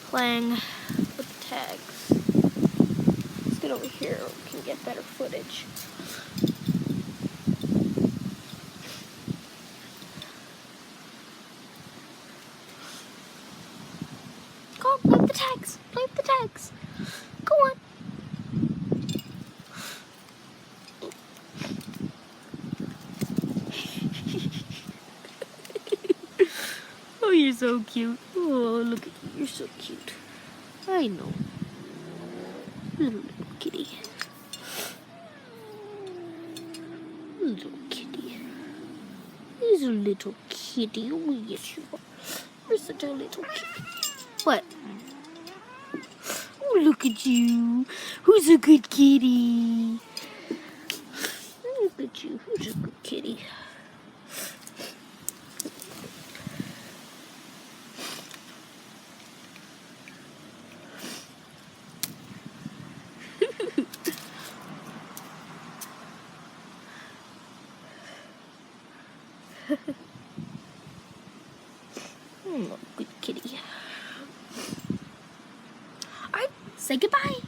playing with the tags. Let's get over here. We can get better footage. Go on, play with the tags. Play with the tags. Go on. Oh, you're so cute. Oh, look at you. You're so cute. I know. Little kitty. Little kitty. He's a little kitty. Oh, yes, you are. You're such a little kitty. What? Oh, look at you. Who's a good kitty? Look at you. Who's a good kitty? Oh, good kitty. Alright, say goodbye.